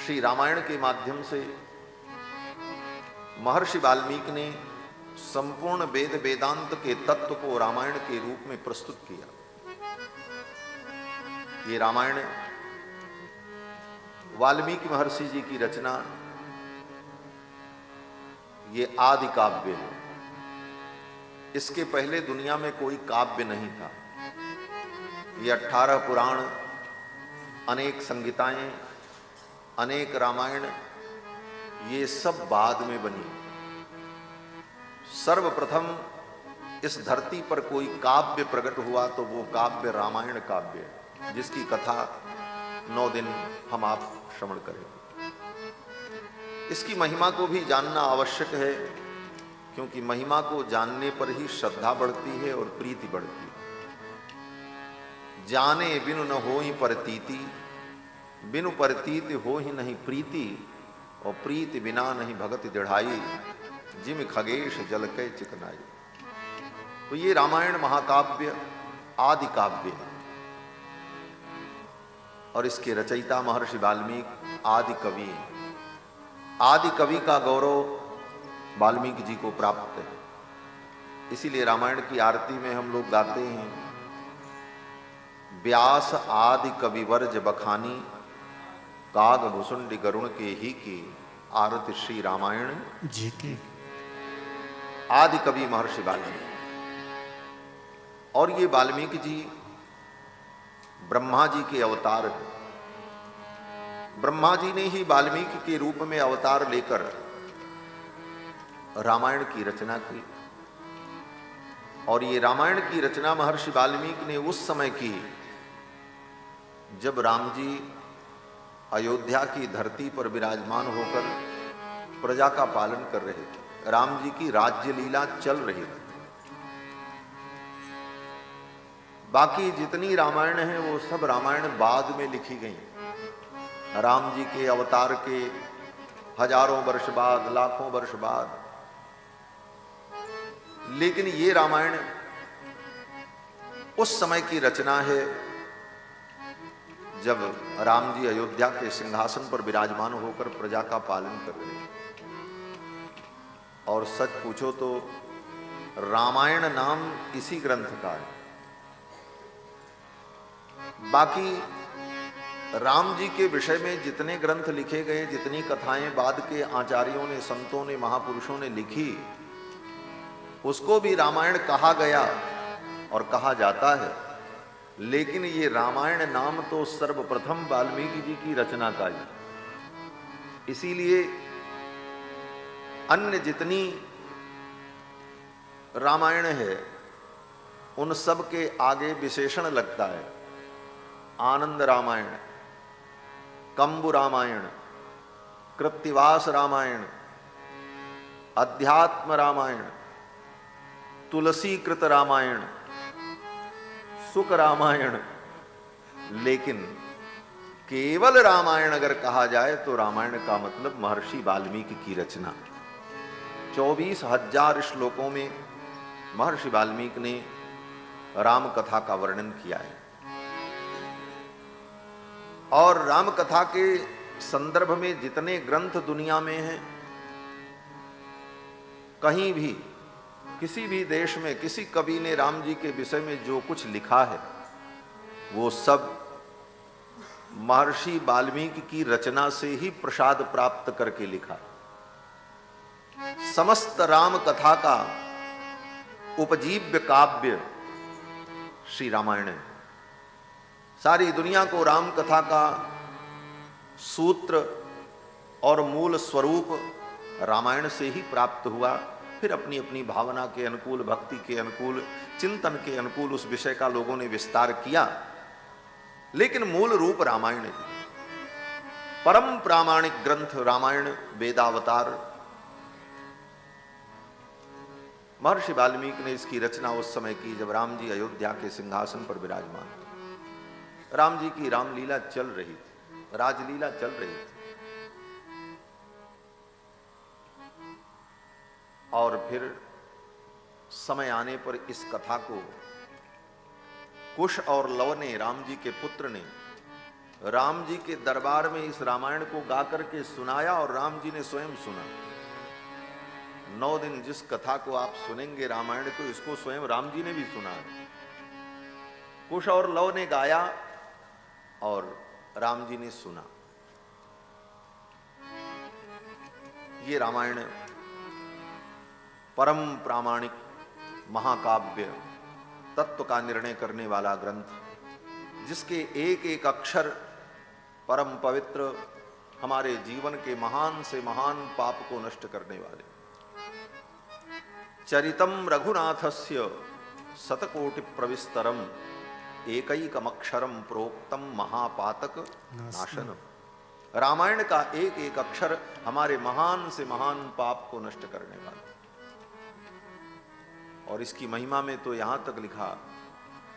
श्री रामायण के माध्यम से महर्षि वाल्मीकि ने संपूर्ण वेद वेदांत के तत्व को रामायण के रूप में प्रस्तुत किया। ये रामायण वाल्मीकि महर्षि जी की रचना, ये आदि काव्य है। इसके पहले दुनिया में कोई काव्य नहीं था। ये 18 पुराण, अनेक संगीताएं, अनेक रामायण, ये सब बाद में बनी। सर्वप्रथम इस धरती पर कोई काव्य प्रकट हुआ तो वो काव्य रामायण काव्य है, जिसकी कथा 9 दिन हम आप श्रवण करेंगे। इसकी महिमा को भी जानना आवश्यक है, क्योंकि महिमा को जानने पर ही श्रद्धा बढ़ती है और प्रीति बढ़ती है। जाने बिनु न होहि परतीति, बिनु परतीति होहि नहीं प्रीति, और प्रीति बिना नहीं भगति दृढ़ाई, जिम खगेश जल के चिकनाई। तो ये रामायण महाकाव्य आदि काव्य है, और इसके रचयिता महर्षि वाल्मीकि आदि कवि हैं। आदि कवि का गौरव वाल्मीकि जी को प्राप्त है। इसीलिए रामायण की आरती में हम लोग गाते हैं, व्यास आदि कवि वर्ज बखानी, काग भुसुंडी गरुण के ही की, आरती श्री रामायण जी की। आदि कवि महर्षि वाल्मीकि। और ये वाल्मीकि जी ब्रह्मा जी के अवतार हैं। ब्रह्मा जी ने ही वाल्मीकि के रूप में अवतार लेकर रामायण की रचना की। और ये रामायण की रचना महर्षि वाल्मीकि ने उस समय की जब राम जी अयोध्या की धरती पर विराजमान होकर प्रजा का पालन कर रहे थे। राम जी की राज्य लीला चल रही थी। बाकी जितनी रामायण है वो सब रामायण बाद में लिखी गई। राम जी के अवतार के हजारों वर्ष बाद, लाखों वर्ष बाद। लेकिन ये रामायण उस समय की रचना है जब राम जी अयोध्या के सिंहासन पर विराजमान होकर प्रजा का पालन कर रहे हैं। और सच पूछो तो रामायण नाम इसी ग्रंथ का है। बाकी राम जी के विषय में जितने ग्रंथ लिखे गए, जितनी कथाएं बाद के आचार्यों ने, संतों ने, महापुरुषों ने लिखी, उसको भी रामायण कहा गया और कहा जाता है। लेकिन ये रामायण नाम तो सर्वप्रथम वाल्मीकि जी की रचना का है। इसीलिए अन्य जितनी रामायण है उन सब के आगे विशेषण लगता है। आनंद रामायण, कंबु रामायण, कृत्तिवास रामायण, अध्यात्म रामायण, तुलसीकृत रामायण, सुख रामायण। लेकिन केवल रामायण अगर कहा जाए तो रामायण का मतलब महर्षि वाल्मीकि की रचना। 24,000 श्लोकों में महर्षि वाल्मीकि ने राम कथा का वर्णन किया है। और राम कथा के संदर्भ में जितने ग्रंथ दुनिया में हैं, कहीं भी किसी भी देश में किसी कवि ने राम जी के विषय में जो कुछ लिखा है वो सब महर्षि वाल्मीकि की रचना से ही प्रसाद प्राप्त करके लिखा। समस्त राम कथा का उपजीव्य काव्य श्री रामायण है। सारी दुनिया को राम कथा का सूत्र और मूल स्वरूप रामायण से ही प्राप्त हुआ। फिर अपनी अपनी भावना के अनुकूल, भक्ति के अनुकूल, चिंतन के अनुकूल उस विषय का लोगों ने विस्तार किया। लेकिन मूल रूप रामायण है। परम प्रामाणिक ग्रंथ रामायण, वेदावतार। महर्षि वाल्मीकि ने इसकी रचना उस समय की जब राम जी अयोध्या के सिंहासन पर विराजमान थे। राम जी की रामलीला चल रही थी, राजलीला चल रही थी। और फिर समय आने पर इस कथा को कुश और लव ने, राम जी के पुत्र ने, राम जी के दरबार में इस रामायण को गा करके सुनाया और राम जी ने स्वयं सुना। 9 दिन जिस कथा को आप सुनेंगे रामायण को, इसको स्वयं राम जी ने भी सुना है। कुश और लव ने गाया और राम जी ने सुना। ये रामायण परम प्रामाणिक महाकाव्य, तत्व का निर्णय करने वाला ग्रंथ, जिसके एक एक अक्षर परम पवित्र, हमारे जीवन के महान से महान पाप को नष्ट करने वाले। चरितम रघुनाथस्य शतकोटि प्रविस्तरम एकैकमक्षरम प्रोक्तम महापातक नाशनम। रामायण का एक एक अक्षर हमारे महान से महान पाप को नष्ट करने वाला। और इसकी महिमा में तो यहां तक लिखा,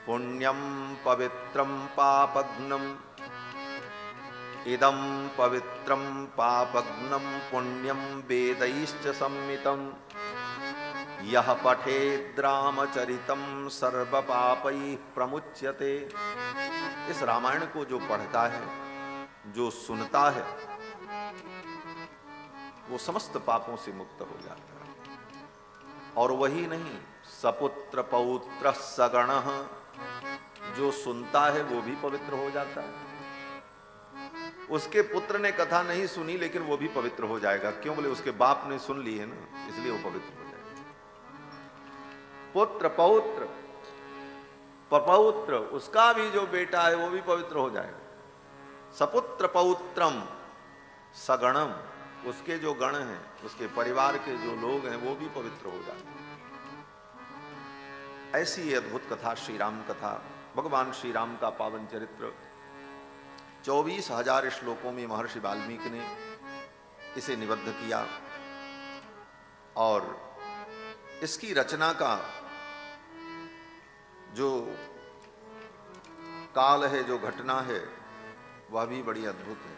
पुण्यम पवित्रम पापघ्नम इदम पवित्रम पापघ्नम पुण्यम वेदैश्च सम्मितम यह पठेद् रामचरितम सर्व पापैः प्रमुच्यते। इस रामायण को जो पढ़ता है, जो सुनता है, वो समस्त पापों से मुक्त हो जाता है। और वही नहीं, सपुत्र पौत्र सगणः, जो सुनता है वो भी पवित्र हो जाता है। उसके पुत्र ने कथा नहीं सुनी लेकिन वो भी पवित्र हो जाएगा। क्यों? बोले उसके बाप ने सुन ली है ना, इसलिए वो पवित्र हो जाएगा। पुत्र पौत्र पपौत्र, उसका भी जो बेटा है वो भी पवित्र हो जाएगा। सपुत्र पौत्रम सगणम, उसके जो गण हैं, उसके परिवार के जो लोग हैं वो भी पवित्र हो जाते हैं। ऐसी अद्भुत कथा श्री राम कथा, भगवान श्री राम का पावन चरित्र। 24,000 श्लोकों में महर्षि वाल्मीकि ने इसे निबद्ध किया। और इसकी रचना का जो काल है, जो घटना है, वह भी बड़ी अद्भुत है।